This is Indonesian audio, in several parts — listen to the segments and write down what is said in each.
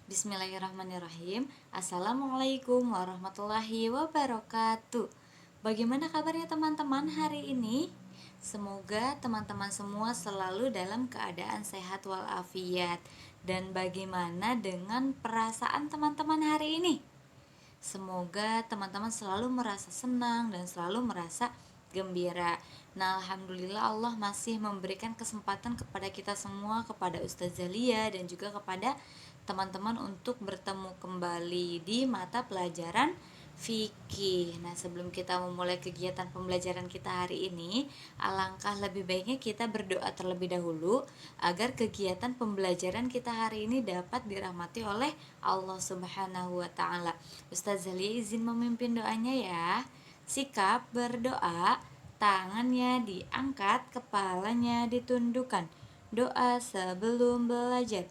Bismillahirrahmanirrahim. Assalamualaikum warahmatullahi wabarakatuh. Bagaimana kabarnya teman-teman hari ini? Semoga teman-teman semua selalu dalam keadaan sehat walafiat. Dan bagaimana dengan perasaan teman-teman hari ini? Semoga teman-teman selalu merasa senang dan selalu merasa gembira. Nah, alhamdulillah Allah masih memberikan kesempatan kepada kita semua, kepada Ustazah Lia dan juga kepada teman-teman untuk bertemu kembali di mata pelajaran fikih. Nah, sebelum kita memulai kegiatan pembelajaran kita hari ini, alangkah lebih baiknya kita berdoa terlebih dahulu agar kegiatan pembelajaran kita hari ini dapat dirahmati oleh Allah Subhanahu wa taala. Ustazah Lia izin memimpin doanya ya. Sikap berdoa, tangannya diangkat, kepalanya ditundukkan. Doa sebelum belajar.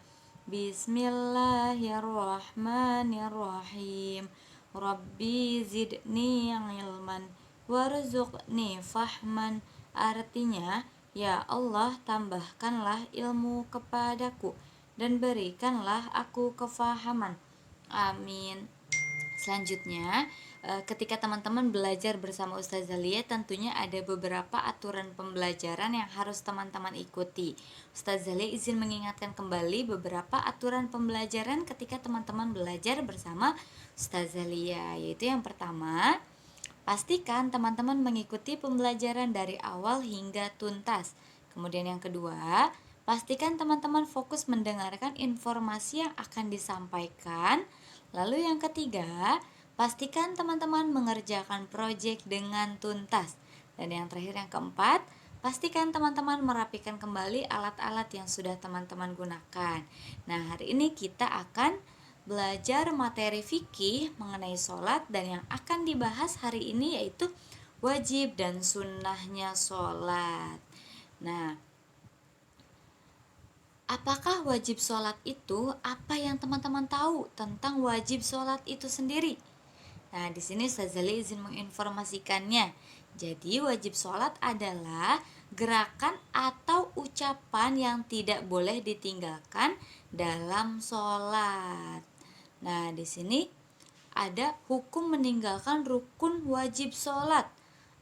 Bismillahirrahmanirrahim. Rabbi zidni ilman warzuqni fahman. Artinya, ya Allah, tambahkanlah ilmu kepadaku dan berikanlah aku kefahaman. Amin. Selanjutnya, ketika teman-teman belajar bersama Ustazah Lia, tentunya ada beberapa aturan pembelajaran yang harus teman-teman ikuti. Ustazah Lia izin mengingatkan kembali beberapa aturan pembelajaran ketika teman-teman belajar bersama Ustazah Lia, yaitu yang pertama, pastikan teman-teman mengikuti pembelajaran dari awal hingga tuntas. Kemudian yang kedua, pastikan teman-teman fokus mendengarkan informasi yang akan disampaikan. Lalu yang ketiga, pastikan teman-teman mengerjakan proyek dengan tuntas. Dan yang terakhir yang keempat, pastikan teman-teman merapikan kembali alat-alat yang sudah teman-teman gunakan. Nah, hari ini kita akan belajar materi fikih mengenai sholat, dan yang akan dibahas hari ini yaitu wajib dan sunnahnya sholat. Nah, apakah wajib sholat itu? Apa yang teman-teman tahu tentang wajib sholat itu sendiri? Nah, di sini Ustazah Lia izin menginformasikannya. Jadi, wajib sholat adalah gerakan atau ucapan yang tidak boleh ditinggalkan dalam sholat. Nah, di sini ada hukum meninggalkan rukun wajib sholat.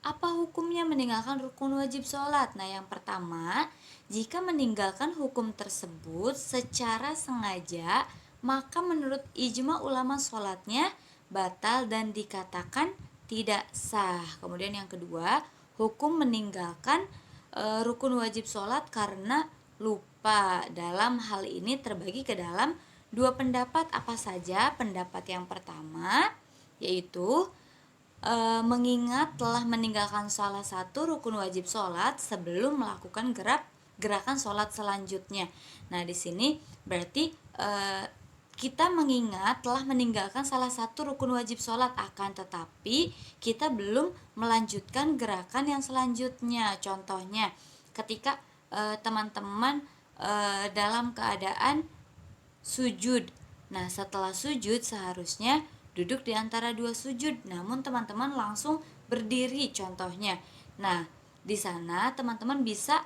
Apa hukumnya meninggalkan rukun wajib sholat? Nah, yang pertama, jika meninggalkan hukum tersebut secara sengaja, maka menurut ijma ulama sholatnya batal dan dikatakan tidak sah. Kemudian yang kedua, hukum meninggalkan rukun wajib sholat karena lupa. Dalam hal ini terbagi ke dalam dua pendapat. Apa saja? Pendapat yang pertama yaitu mengingat telah meninggalkan salah satu rukun wajib sholat sebelum melakukan gerakan sholat selanjutnya. Nah, di sini berarti kita mengingat telah meninggalkan salah satu rukun wajib sholat, akan tetapi kita belum melanjutkan gerakan yang selanjutnya. Contohnya, ketika teman-teman dalam keadaan sujud. Nah, setelah sujud seharusnya duduk di antara dua sujud, namun teman-teman langsung berdiri contohnya. Nah, di sana teman-teman bisa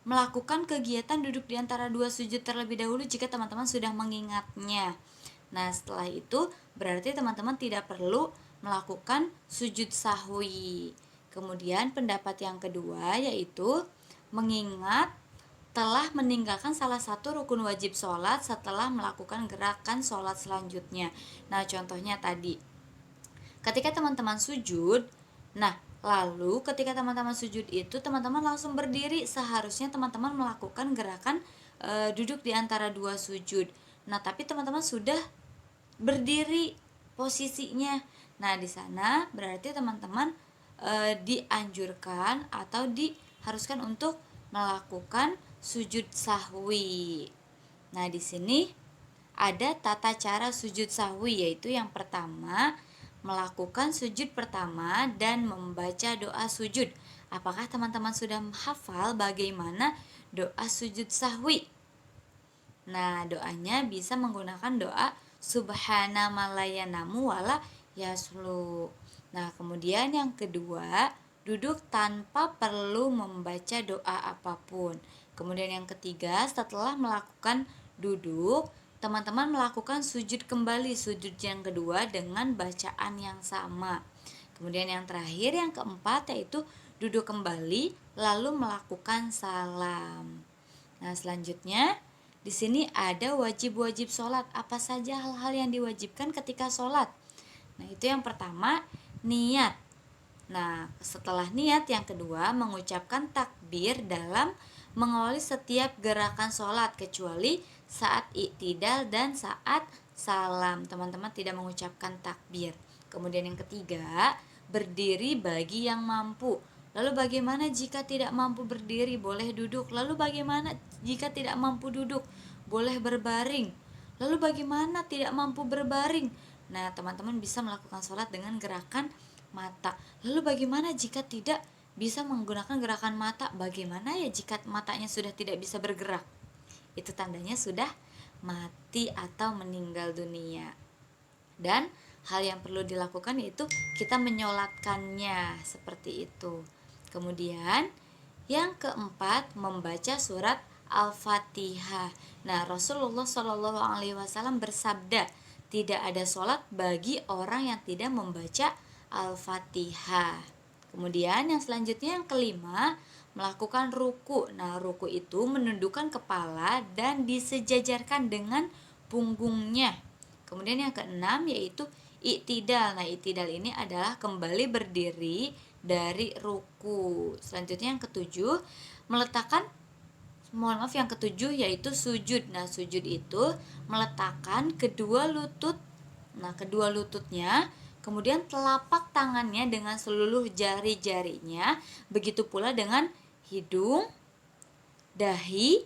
melakukan kegiatan duduk di antara dua sujud terlebih dahulu jika teman-teman sudah mengingatnya. Nah, setelah itu berarti teman-teman tidak perlu melakukan sujud sahwi. Kemudian pendapat yang kedua yaitu mengingat telah meninggalkan salah satu rukun wajib sholat setelah melakukan gerakan sholat selanjutnya. Nah, contohnya tadi, ketika teman-teman sujud, nah, lalu ketika teman-teman sujud itu, teman-teman langsung berdiri, seharusnya teman-teman melakukan gerakan duduk di antara dua sujud. Nah, tapi teman-teman sudah berdiri posisinya. Nah, di sana berarti teman-teman dianjurkan atau diharuskan untuk melakukan sujud sahwi. Nah, di sini ada tata cara sujud sahwi, yaitu yang pertama, melakukan sujud pertama dan membaca doa sujud. Apakah teman-teman sudah hafal bagaimana doa sujud sahwi? Nah, doanya bisa menggunakan doa subhana malayanamu wala yaslu. Nah, kemudian yang kedua, duduk tanpa perlu membaca doa apapun. Kemudian yang ketiga, setelah melakukan duduk, teman-teman melakukan sujud kembali, sujud yang kedua dengan bacaan yang sama. Kemudian yang terakhir, yang keempat, yaitu duduk kembali lalu melakukan salam. Nah, selanjutnya di sini ada wajib-wajib sholat. Apa saja hal-hal yang diwajibkan ketika sholat? Nah, itu yang pertama, niat. Nah, setelah niat, yang kedua, mengucapkan takbir dalam mengawali setiap gerakan sholat, kecuali saat iktidal dan saat salam. Teman-teman tidak mengucapkan takbir. Kemudian yang ketiga, berdiri bagi yang mampu. Lalu bagaimana jika tidak mampu berdiri? Boleh duduk. Lalu bagaimana jika tidak mampu duduk? Boleh berbaring. Lalu bagaimana tidak mampu berbaring? Nah, teman-teman bisa melakukan sholat dengan gerakan mata. Lalu bagaimana jika tidak bisa menggunakan gerakan mata? Bagaimana ya jika matanya sudah tidak bisa bergerak? Itu tandanya sudah mati atau meninggal dunia. Dan hal yang perlu dilakukan yaitu kita menyolatkannya, seperti itu. Kemudian yang keempat, membaca surat Al-Fatihah. Nah, Rasulullah SAW bersabda, tidak ada sholat bagi orang yang tidak membaca Al-Fatihah. Kemudian yang selanjutnya, yang kelima, melakukan ruku. Nah, ruku itu menundukkan kepala dan disejajarkan dengan punggungnya. Kemudian yang keenam yaitu iktidal. Nah, iktidal ini adalah kembali berdiri dari ruku. Selanjutnya yang ketujuh, yang ketujuh yaitu sujud. Nah, sujud itu meletakkan kedua lutut. Nah, kedua lututnya, kemudian telapak tangannya dengan seluruh jari-jarinya, begitu pula dengan hidung, dahi,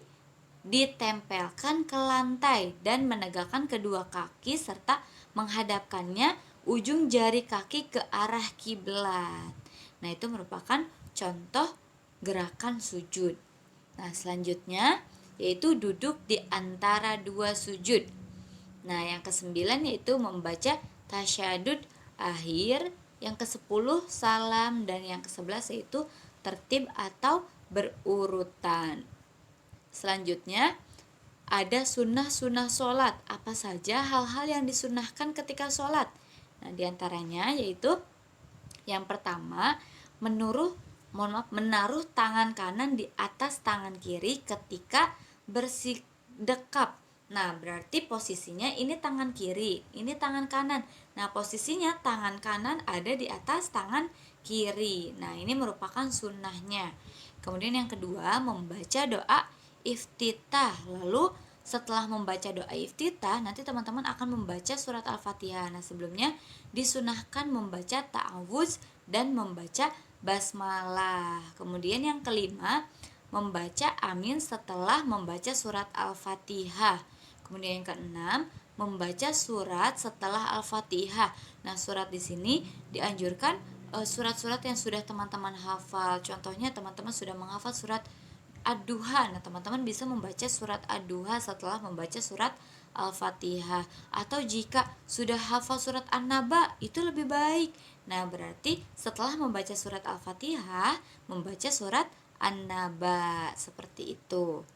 ditempelkan ke lantai dan menegakkan kedua kaki serta menghadapkannya ujung jari kaki ke arah kiblat. Nah, itu merupakan contoh gerakan sujud. Nah, selanjutnya yaitu duduk di antara dua sujud. Nah, yang kesembilan yaitu membaca tasyahud akhir, yang ke-10 salam, dan yang ke-11 yaitu tertib atau berurutan. Selanjutnya ada sunnah-sunnah sholat. Apa saja hal-hal yang disunnahkan ketika sholat? Nah, diantaranya yaitu yang pertama, menaruh tangan kanan di atas tangan kiri ketika bersikap. Nah, berarti posisinya ini tangan kiri, ini tangan kanan. Nah, posisinya tangan kanan ada di atas tangan kiri. Nah, ini merupakan sunnahnya. Kemudian yang kedua, membaca doa iftitah. Lalu setelah membaca doa iftitah, nanti teman-teman akan membaca surat Al-Fatihah. Nah, sebelumnya disunahkan membaca ta'awudz dan membaca basmalah. Kemudian yang kelima, membaca amin setelah membaca surat Al-Fatihah. Kemudian yang keenam, membaca surat setelah Al-Fatihah. Nah, surat di sini dianjurkan surat-surat yang sudah teman-teman hafal. Contohnya teman-teman sudah menghafal surat Ad-Duha. Nah, teman-teman bisa membaca surat Ad-Duha setelah membaca surat Al-Fatihah. Atau jika sudah hafal surat An-Naba, itu lebih baik. Nah, berarti setelah membaca surat Al-Fatihah, membaca surat An-Naba, seperti itu.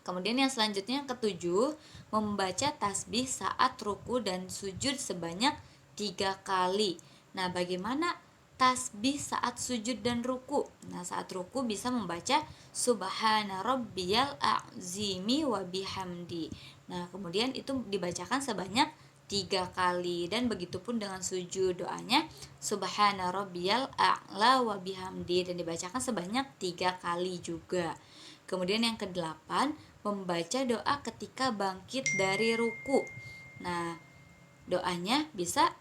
Kemudian yang selanjutnya, yang ketujuh, membaca tasbih saat ruku dan sujud sebanyak 3 kali. Nah, bagaimana tasbih saat sujud dan ruku? Nah, saat ruku bisa membaca subhana rabbiyal a'zimi wa bihamdi. Nah, kemudian itu dibacakan sebanyak 3 kali, dan begitupun dengan sujud, doanya subhana rabbiyal a'la wa bihamdi, dan dibacakan sebanyak 3 kali juga. Kemudian yang kedelapan, membaca doa ketika bangkit dari ruku. Nah, doanya bisa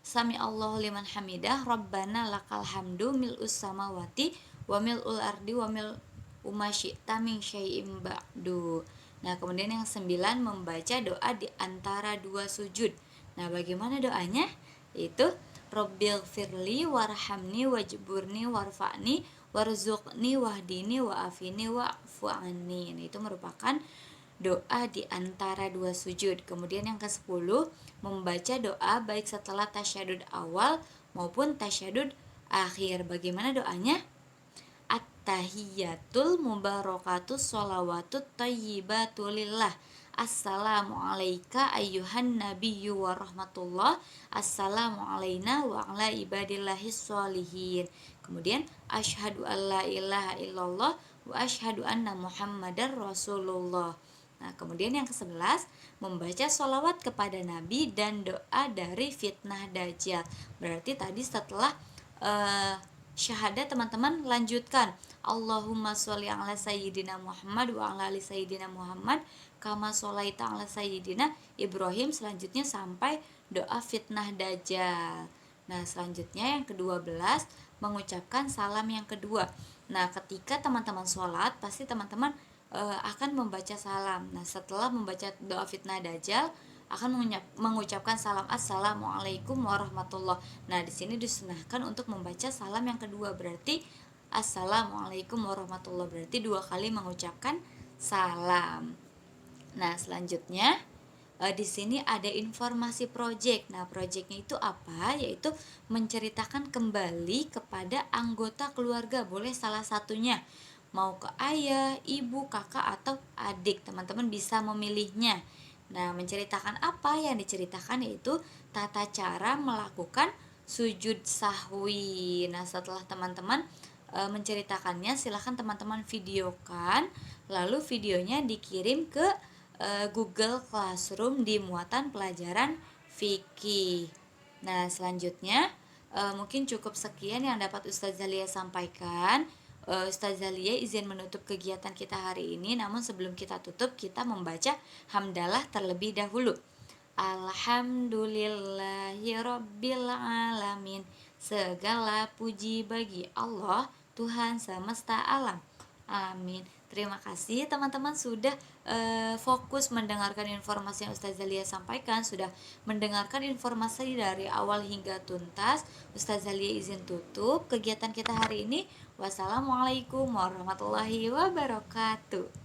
Sami Allahu liman hamidah, Rabbana lakal hamdu mil'us samawati wa mil'ul ardi wa mil'u ma syi'ta min syai'im ba'du. Nah, kemudian yang 9, membaca doa di antara dua sujud. Nah, bagaimana doanya? Yaitu Rabbighfirli warhamni wajburni warfa'ni warzuqni wahdini wa'afini wa'fu anni. Nah, itu merupakan doa di antara dua sujud. Kemudian yang ke-10, membaca doa baik setelah tasyahud awal maupun tasyahud akhir. Bagaimana doanya? At-tahiyyatul mubarakatus sholawatut thayyibatu lillah. Assalamu alayka ayyuhan nabiyyu wa rahmatullah. Assalamu alayna wa ala ibadillahis sholihin. Kemudian asyhadu alla ilaha illallah wa asyhadu anna muhammadar rasulullah. Nah, kemudian yang ke-11, membaca sholawat kepada Nabi dan doa dari fitnah Dajjal. Berarti tadi setelah syahadat teman-teman lanjutkan Allahumma sholli ala sayyidina Muhammad wa ala ali sayyidina Muhammad kama sholaita ala sayyidina Ibrahim, selanjutnya sampai doa fitnah Dajjal. Nah, selanjutnya yang ke-12, mengucapkan salam yang kedua. Nah, ketika teman-teman sholat pasti teman-teman akan membaca salam. Nah, setelah membaca doa fitnah Dajjal akan mengucapkan salam assalamualaikum warahmatullah. Nah, di sini disunahkan untuk membaca salam yang kedua, berarti assalamualaikum warahmatullah, berarti 2 kali mengucapkan salam. Nah, selanjutnya di sini ada informasi project. Nah, projectnya itu apa? Yaitu menceritakan kembali kepada anggota keluarga, boleh salah satunya, mau ke ayah, ibu, kakak, atau adik. Teman-teman bisa memilihnya. Nah, menceritakan apa? Yang diceritakan yaitu tata cara melakukan sujud sahwi. Nah, setelah teman-teman menceritakannya, silahkan teman-teman videokan, lalu videonya dikirim ke Google Classroom di muatan pelajaran fikih. Nah, selanjutnya mungkin cukup sekian yang dapat Ustazah Lia sampaikan. Ustazah Lia izin menutup kegiatan kita hari ini, namun sebelum kita tutup, kita membaca hamdalah terlebih dahulu. Alhamdulillahirabbil alamin. Segala puji bagi Allah, Tuhan semesta alam. Amin. Terima kasih teman-teman sudah fokus mendengarkan informasi yang Ustazah Lia sampaikan, sudah mendengarkan informasi dari awal hingga tuntas. Ustazah Lia izin tutup kegiatan kita hari ini. Wassalamualaikum warahmatullahi wabarakatuh.